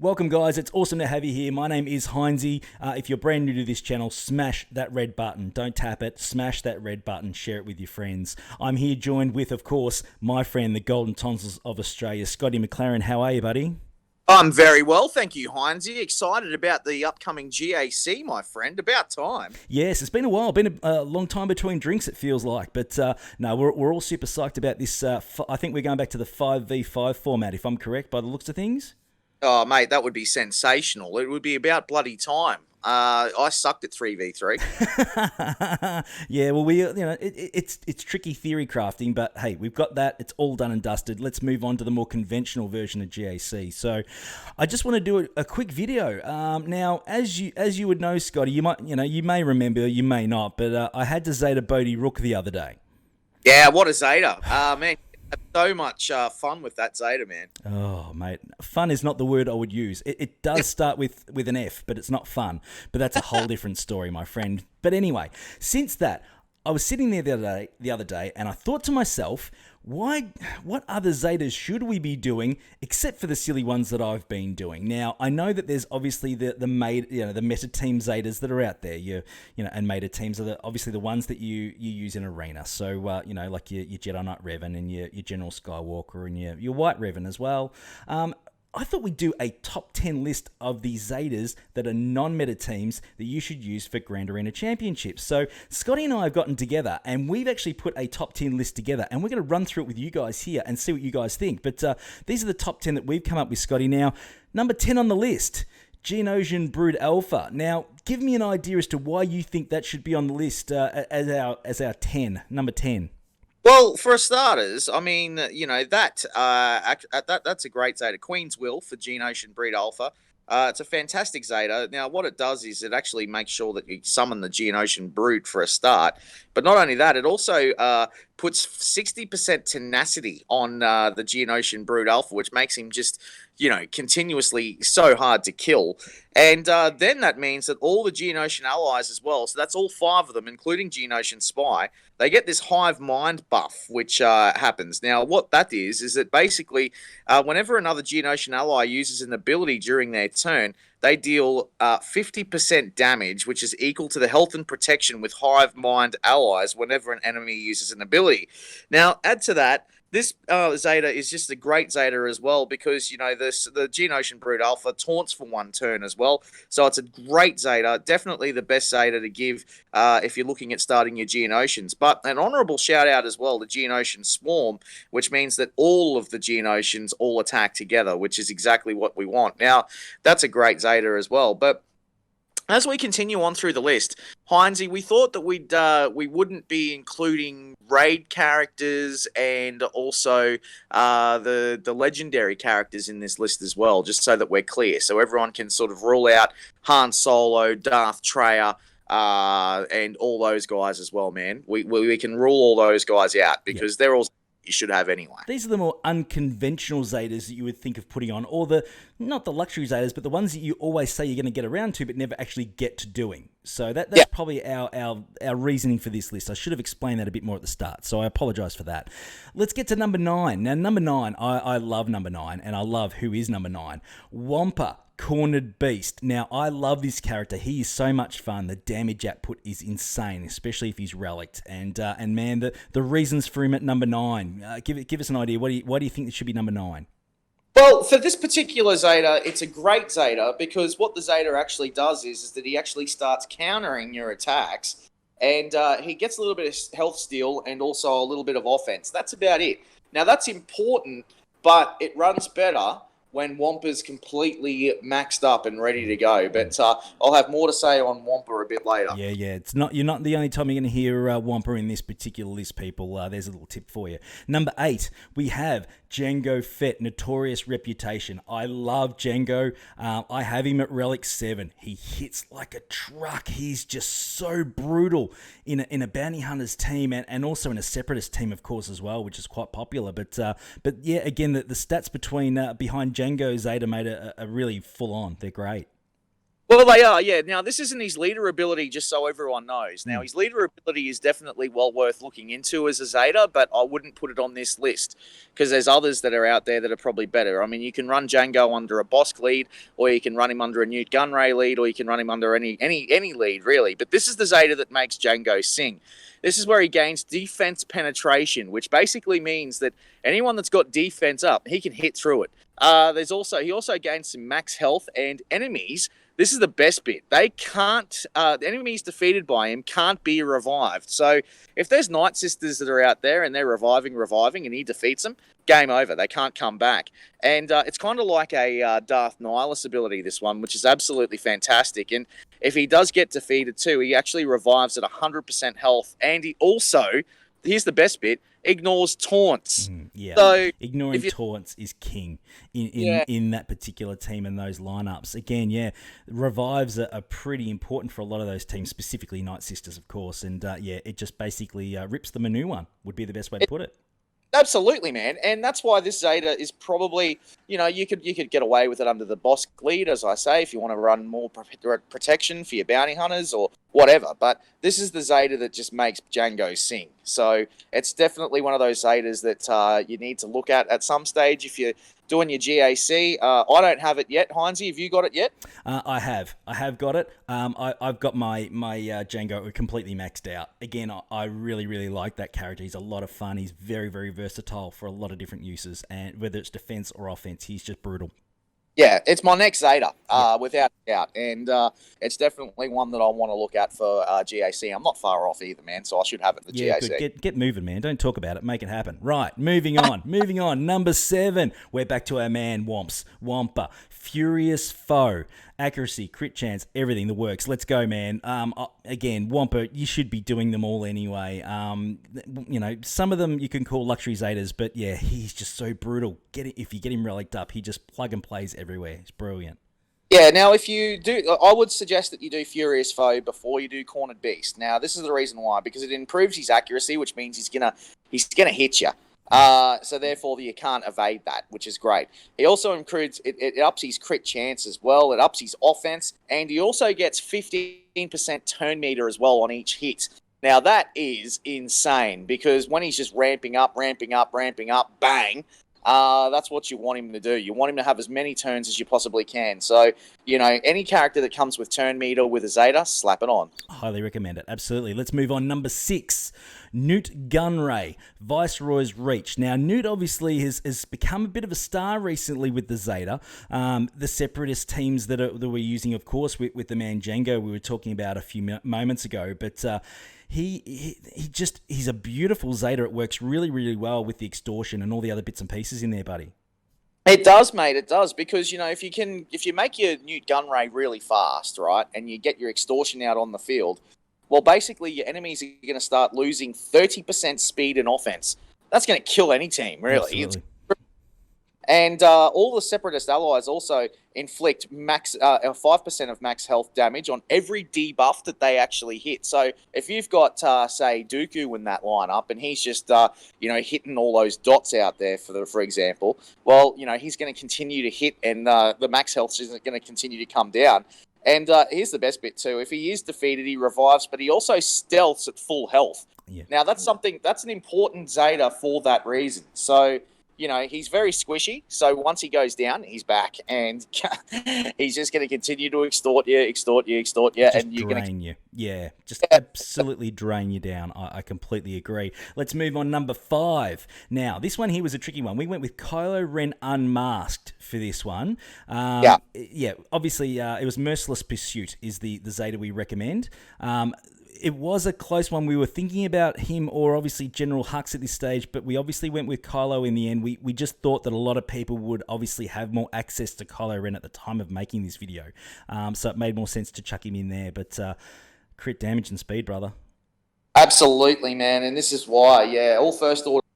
Welcome, guys. It's awesome to have you here. My name is Heinzie. If you're brand new to this channel, smash that red button. Don't tap it. Smash that red button. Share it with your friends. I'm here joined with, of course, my friend, the Golden Tonsils of Australia, Scotty McLaren. How are you, buddy? I'm very well, thank you, Heinzie. Excited about the upcoming GAC, my friend. About time. Yes, it's been a while. Been a long time between drinks, it feels like. But no, we're all super psyched about this. I think we're going back to the 5v5 format, if I'm correct, by the looks of things. Oh, mate, that would be sensational. It would be about bloody time. I sucked at 3v3. Yeah, well, it's tricky theory crafting, but hey, we've got that. It's all done and dusted. Let's move on to the more conventional version of GAC. So, I just want to do a quick video. Now, as you would know, Scotty, you may remember, you may not, but I had to Zeta Bodhi Rook the other day. Yeah, what a Zeta. Man, had so much fun with that Zeta, man. Oh, mate. Fun is not the word I would use. It does start with an F, but it's not fun. But that's a whole different story, my friend. But anyway, since that, I was sitting there the other day, and I thought to myself, what other Zetas should we be doing except for the silly ones that I've been doing? Now, I know that there's obviously the meta team Zetas that are out there, and meta teams are obviously the ones that you use in arena. So, like your Jedi Knight Revan and your General Skywalker and your White Revan as well. I thought we'd do a top 10 list of the Zetas that are non-meta teams that you should use for Grand Arena Championships. So Scotty and I have gotten together and we've actually put a top 10 list together, and we're going to run through it with you guys here and see what you guys think. But these are the top 10 that we've come up with, Scotty. Now, number 10 on the list, Geonosian Brood Alpha. Now, give me an idea as to why you think that should be on the list as our 10, number 10. Well, for starters, I mean, that's a great Zeta. Queen's Will for Geonosian Breed Alpha. It's a fantastic Zeta. Now, what it does is it actually makes sure that you summon the Geonosian Brood for a start. But not only that, it also puts 60% tenacity on the Geonosian Brood Alpha, which makes him just, continuously so hard to kill. And then that means that all the Geonosian allies as well, so that's all 5 of them, including Geonosian Spy, they get this hive mind buff, which happens. Now, what that is that basically whenever another Geonosian ally uses an ability during their turn, they deal 50% damage, which is equal to the health and protection with hive mind allies whenever an enemy uses an ability. Now, add to that, this Zeta is just a great Zeta as well because, the Geonosian Brood Alpha taunts for 1 turn as well. So it's a great Zeta, definitely the best Zeta to give if you're looking at starting your Geonosians. But an honourable shout out as well, the Geonosian Swarm, which means that all of the Geonosians all attack together, which is exactly what we want. Now, that's a great Zeta as well. But as we continue on through the list, Heinzie, we thought that we wouldn't be including raid characters and also the legendary characters in this list as well, just so that we're clear, so everyone can sort of rule out Han Solo, Darth Traya, and all those guys as well, man. We can rule all those guys out because they're all you should have anyway. These are the more unconventional Zetas that you would think of putting on, or not the luxury Zetas, but the ones that you always say you're going to get around to but never actually get to doing. So that's probably our reasoning for this list. I should have explained that a bit more at the start, so I apologise for that. Let's get to number 9. Now, number 9, I love number 9, and I love who is number 9. Wampa. Cornered Beast. Now, I love this character. He is so much fun. The damage output is insane, especially if he's relicked. And man, the reasons for him at number 9. Give us an idea. Why do you think it should be number 9? Well, for this particular Zeta, it's a great Zeta because what the Zeta actually does is that he actually starts countering your attacks, and he gets a little bit of health steal and also a little bit of offense. That's about it. Now, that's important, but it runs better when Wampa's completely maxed up and ready to go. But I'll have more to say on Wampa a bit later. Yeah. You're not the only time you're going to hear Wampa in this particular list, people. There's a little tip for you. Number 8, we have Jango Fett, Notorious Reputation. I love Jango. I have him at Relic 7. He hits like a truck. He's just so brutal in a bounty hunters team and also in a separatist team, of course, as well, which is quite popular. But yeah, again, the stats behind Jango Zeta made are really full on. They're great. Well, they are, yeah. Now, this isn't his leader ability, just so everyone knows. Now, Mm. his leader ability is definitely well worth looking into as a Zeta, but I wouldn't put it on this list because there's others that are out there that are probably better. I mean, you can run Jango under a Bosk lead, or you can run him under a Nute Gunray lead, or you can run him under any lead, really. But this is the Zeta that makes Jango sing. This is where he gains defense penetration, which basically means that anyone that's got defense up, he can hit through it. He also gains some max health, and enemies, this is the best bit. They can't, the enemies defeated by him can't be revived. So if there's Night Sisters that are out there and they're reviving, and he defeats them, game over. They can't come back. And it's kind of like a Darth Nihilus ability, this one, which is absolutely fantastic. And if he does get defeated too, he actually revives at 100% health. And he also, here's the best bit, ignores taunts. Yeah, So ignoring taunts is king in that particular team and those lineups. Again, yeah, revives are pretty important for a lot of those teams, specifically Night Sisters, of course. And yeah, it just basically rips them a new one, would be the best way to put it. Absolutely, man, and that's why this Zeta is probably, you could get away with it under the Bosk lead, as I say, if you want to run more protection for your bounty hunters or whatever. But this is the Zeta that just makes Jango sing. So it's definitely one of those Zetas that you need to look at some stage if you're doing your GAC. I don't have it yet. Heinzie, have you got it yet? I have got it. I've got my Jango completely maxed out. Again, I really, really like that character. He's a lot of fun. He's very, very versatile for a lot of different uses, and whether it's defense or offense, he's just brutal. Yeah, it's my next Zeta, without a doubt. And it's definitely one that I want to look at for GAC. I'm not far off either, man, so I should have it in the GAC. Good. Get moving, man. Don't talk about it. Make it happen. Right, moving on. Number 7. We're back to our man, Whomps. Wampa. Furious Foe. Accuracy, crit chance, everything, the works. Let's go, man. Again, Wampa, you should be doing them all anyway. Some of them you can call luxury Zetas, but yeah, he's just so brutal. If you get him relicked up, he just plug and plays everywhere. It's brilliant. Yeah, now if you do, I would suggest that you do Furious Foe before you do Cornered Beast. Now, this is the reason why, because it improves his accuracy, which means he's gonna hit you. So therefore you can't evade that, which is great. He also improves, it ups his crit chance as well, it ups his offense, and he also gets 15% turn meter as well on each hit. Now that is insane, because when he's just ramping up, bang, that's what you want him to do. You want him to have as many turns as you possibly can. So, any character that comes with turn meter with a Zeta, slap it on. Highly recommend it. Absolutely. Let's move on. Number 6, Nute Gunray, Viceroy's Reach. Now, Nute obviously has become a bit of a star recently with the Zeta. The separatist teams that we're using, of course, with the man Jango we were talking about a few moments ago. But he's a beautiful Zeta. It works really, really well with the extortion and all the other bits and pieces in there, buddy. It does, mate. It does, because if you make your Nute Gunray really fast, right, and you get your extortion out on the field, well, basically your enemies are going to start losing 30% speed and offense. That's going to kill any team, really. Absolutely. And all the separatist allies also inflict 5% of max health damage on every debuff that they actually hit. So if you've got, say, Dooku in that lineup, and he's just, hitting all those dots out there, for example, well, he's going to continue to hit, and the max health is going to continue to come down. And here's the best bit too: if he is defeated, he revives, but he also stealths at full health. Yeah. Now that's an important Zeta for that reason. So, he's very squishy. So once he goes down, he's back, and he's just going to continue to extort you, just and you're going to drain you. Yeah, just absolutely drain you down. I completely agree. Let's move on. Number 5. Now, this one here was a tricky one. We went with Kylo Ren Unmasked for this one. Yeah. Obviously, it was Merciless Pursuit is the Zeta we recommend. It was a close one. We were thinking about him or obviously General Hux at this stage, but we obviously went with Kylo in the end. We just thought that a lot of people would obviously have more access to Kylo Ren at the time of making this video. So it made more sense to chuck him in there. But crit damage and speed, brother. Absolutely, man. And this is why, all first order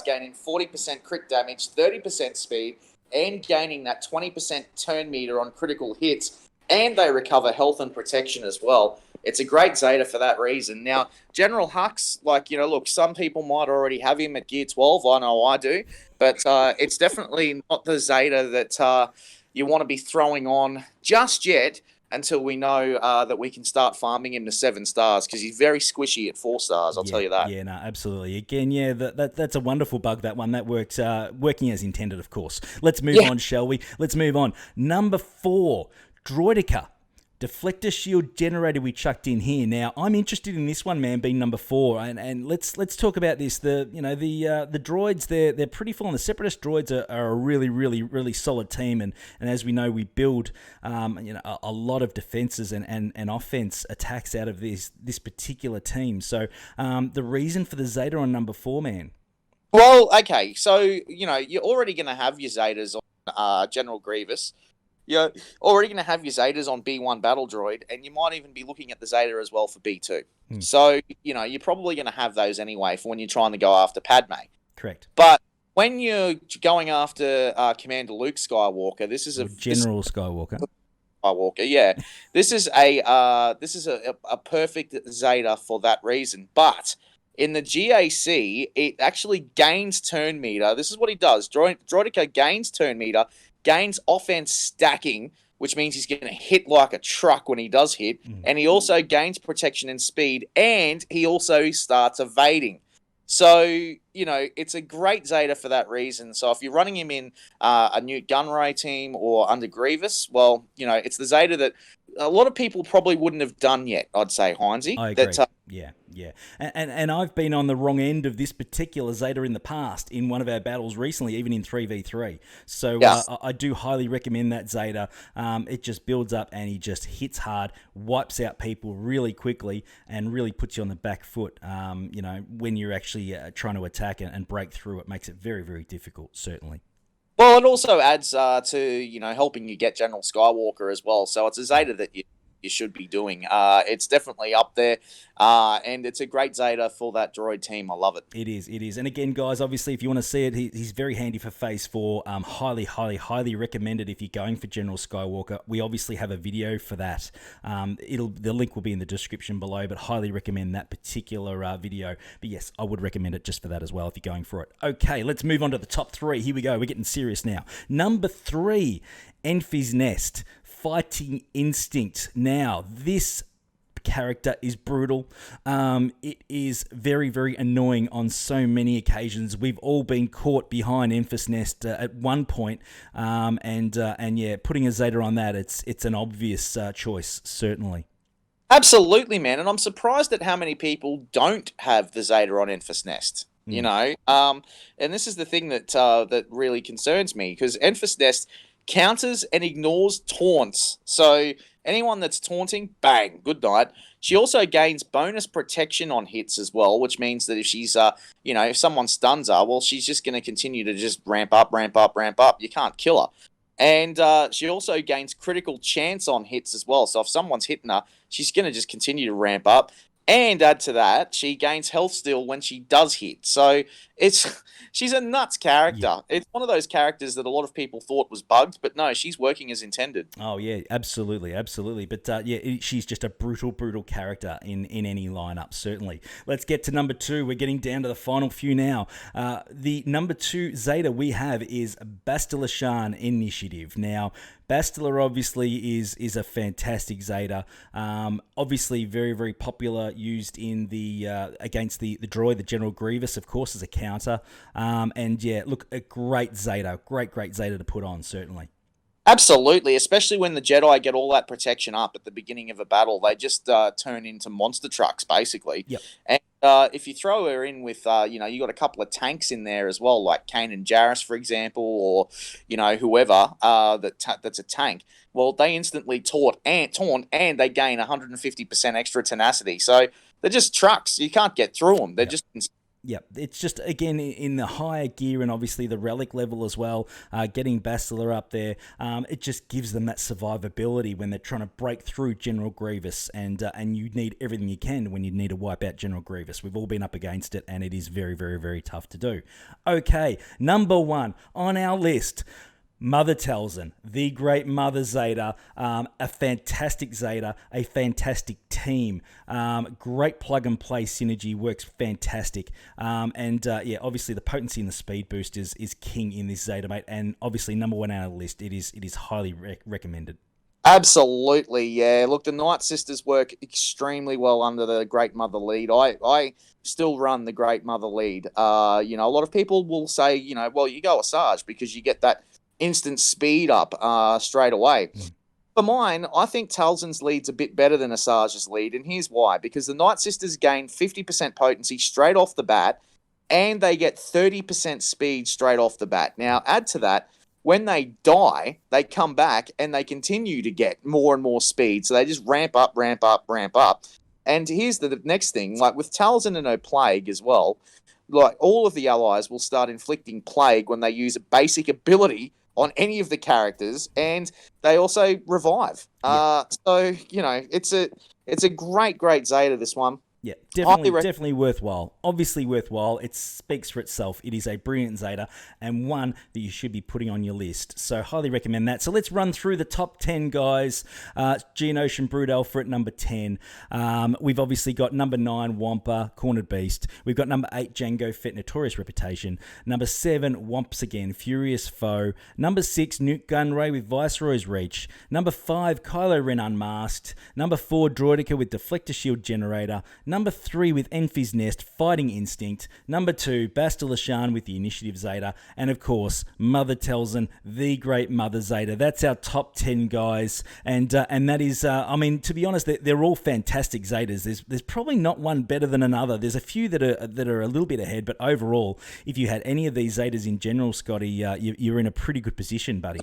gaining 40% crit damage, 30% speed, and gaining that 20% turn meter on critical hits. And they recover health and protection as well. It's a great Zeta for that reason. Now, General Hux, look, some people might already have him at Gear 12. I know I do. But it's definitely not the Zeta that you want to be throwing on just yet, until we know that we can start farming him to 7 stars, because he's very squishy at 4 stars. I'll tell you that. Yeah, no, absolutely. Again, yeah, that's a wonderful bug, that one. That worked, working as intended, of course. Let's move on, shall we? Let's move on. Number 4, Droid Occur. Deflector shield generator we chucked in here. Now, I'm interested in this one, man, being number 4, and let's talk about this. The droids, they're pretty full on. The Separatist droids are a really, really, really solid team, and as we know, we build a lot of defenses and offense attacks out of this particular team. So the reason for the Zeta on number 4, man. Well, okay, so you're already going to have your Zetas on General Grievous. You're already going to have your Zetas on B1 Battle Droid, and you might even be looking at the Zeta as well for B2. So, you're probably going to have those anyway for when you're trying to go after Padme. Correct. But when you're going after Commander Luke Skywalker, this is General Skywalker. Skywalker, yeah. This is a perfect Zeta for that reason. But in the GAC, it actually gains turn meter. This is what he does. Droid Occur gains turn meter, gains offense stacking, which means he's going to hit like a truck when he does hit, and he also gains protection and speed, and he also starts evading. So, it's a great Zeta for that reason. So if you're running him in a Nute Gunray team or under Grievous, well, it's the Zeta that a lot of people probably wouldn't have done yet, I'd say, Heinzie. I agree. Yeah. And I've been on the wrong end of this particular Zeta in the past in one of our battles recently, even in 3v3. So yes. I do highly recommend that Zeta. It just builds up and he just hits hard, wipes out people really quickly, and really puts you on the back foot, when you're actually trying to attack and break through. It makes it very, very difficult, certainly. Well, it also adds to, helping you get General Skywalker as well. So it's a Zeta that you should be doing. It's definitely up there, and it's a great Zeta for that droid team. I love it. It is. And again, guys, obviously, if you want to see it, he's very handy for Phase 4. Highly recommended if you're going for General Skywalker. We obviously have a video for that. The link will be in the description below, but highly recommend that particular video. But yes, I would recommend it just for that as well if you're going for it. Okay, let's move on to the top 3. Here we go. We're getting serious now. Number 3, Enfys Nest. Fighting Instinct. Now, this character is brutal. It is very, very annoying on so many occasions. We've all been caught behind Enfys Nest at one point, and putting a Zeta on that, it's an obvious choice, certainly. Absolutely, man, and I'm surprised at how many people don't have the Zeta on Enfys Nest. And this is the thing that really concerns me, because Enfys Nest counters and ignores taunts. So anyone that's taunting, bang, good night. She also gains bonus protection on hits as well, which means that if she's, if someone stuns her, well, she's just going to continue to just ramp up. You can't kill her. And she also gains critical chance on hits as well. So if someone's hitting her, she's going to just continue to ramp up. And add to that, she gains health steal when she does hit. So she's a nuts character. Yeah. It's one of those characters that a lot of people thought was bugged, but no, she's working as intended. Oh, yeah, absolutely. But she's just a brutal character in any lineup, certainly. Let's get to number 2. We're getting down to the final few now. The number 2 Zeta we have is Bastila Shan Initiative. Now, Bastila obviously is a fantastic Zeta. Obviously very, very popular, used in the against the droid, the General Grievous, of course, as a counter. Look, a great Zeta, great Zeta to put on, certainly. Absolutely, especially when the Jedi get all that protection up at the beginning of a battle. They just turn into monster trucks, basically. Yep. And if you throw her in with, you got a couple of tanks in there as well, like Kane and Jarrus, for example, or, whoever that's a tank. Well, they instantly taunt, and they gain 150% extra tenacity. So they're just trucks. You can't get through them. They're just... Yeah, it's just, again, in the higher gear and obviously the relic level as well, getting Bastila up there, it just gives them that survivability when they're trying to break through General Grievous, and you need everything you can when you need to wipe out General Grievous. We've all been up against it, and it is very, very, very tough to do. Okay, number 1 on our list, Mother Talzin, the great Mother Zeta, a fantastic Zeta, a fantastic team, great plug-and-play synergy, works fantastic, obviously the potency and the speed boost is king in this Zeta, mate, and obviously number 1 on our list, it is highly recommended. Absolutely, yeah. Look, the Night Sisters work extremely well under the Great Mother lead. I still run the Great Mother lead. You know, a lot of people will say, you know, well, you go Asajj because you get that instant speed up straight away. For mine, I think Talzin's lead's a bit better than Asajj's lead, and here's why. Because the Night Sisters gain 50% potency straight off the bat, and they get 30% speed straight off the bat. Now, add to that, when they die, they come back and they continue to get more and more speed. So they just ramp up, ramp up, ramp up. And here's the next thing, like with Talzin and no Plague as well, like all of the allies will start inflicting Plague when they use a basic ability on any of the characters, and they also revive. So, you know, it's a great Zeta, this one. Yeah, definitely worthwhile. Obviously worthwhile. It speaks for itself. It is a brilliant Zeta and one that you should be putting on your list. So highly recommend that. So let's run through the top 10 guys. Geonosian Brood Alpha at number 10. We've obviously got number 9, Wampa, Cornered Beast. We've got number 8, Jango, Fet Notorious Reputation. Number 7, Whomps again, Furious Foe. Number 6, Nute Gunray with Viceroy's Reach. Number 5, Kylo Ren Unmasked. Number 4, Droid Occur with Deflector Shield Generator. Number 3 with Enfys Nest, Fighting Instinct. Number 2, Bastila Shan with the Initiative Zeta. And of course, Mother Talzin, the Great Mother Zeta. That's our top 10 guys. And that is, I mean, to be honest, they're all fantastic Zetas. There's probably not one better than another. There's a few that are a little bit ahead, but overall, if you had any of these Zetas in general, Scotty, you're in a pretty good position, buddy.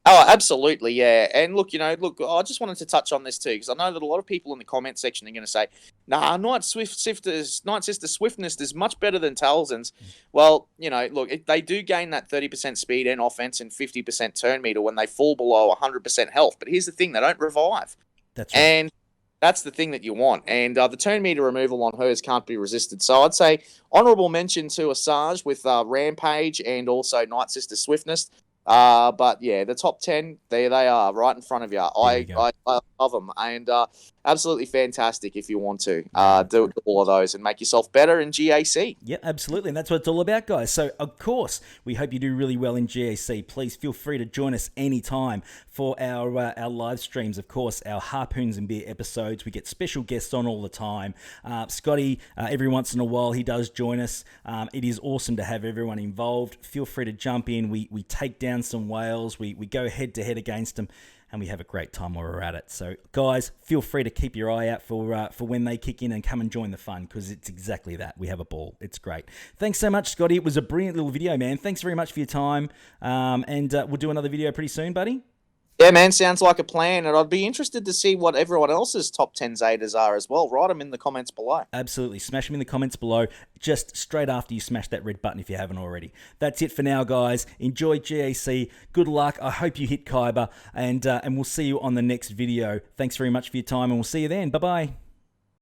Oh, absolutely, yeah. And look, I just wanted to touch on this too, because I know that a lot of people in the comment section are going to say, nah, Night Sister Swiftness is much better than Talzin's. Well, look, they do gain that 30% speed and offense and 50% turn meter when they fall below 100% health. But here's the thing, they don't revive. That's right. And that's the thing that you want. And the turn meter removal on hers can't be resisted. So I'd say honorable mention to Asajj with Rampage and also Night Sister Swiftness. But yeah, the top 10, there they are, right in front of you. I love them, and absolutely fantastic if you want to do all of those and make yourself better in GAC. Yeah, absolutely, and that's what it's all about, guys. So, of course, we hope you do really well in GAC. Please feel free to join us anytime for our live streams. Of course, our Harpoons and Beer episodes. We get special guests on all the time. Scotty, every once in a while, he does join us. It is awesome to have everyone involved. Feel free to jump in. We take down some whales, we go head to head against them, and we have a great time while we're at it. So guys, feel free to keep your eye out for when they kick in and come and join the fun, because it's exactly that. We have a ball. It's great. Thanks so much, Scotty. It was a brilliant little video, man. Thanks very much for your time, and we'll do another video pretty soon, buddy. Yeah, man, sounds like a plan, and I'd be interested to see what everyone else's top 10 Zetas are as well. Write them in the comments below. Absolutely. Smash them in the comments below, just straight after you smash that red button if you haven't already. That's it for now, guys. Enjoy GAC. Good luck. I hope you hit Kyber, and we'll see you on the next video. Thanks very much for your time, and we'll see you then. Bye-bye.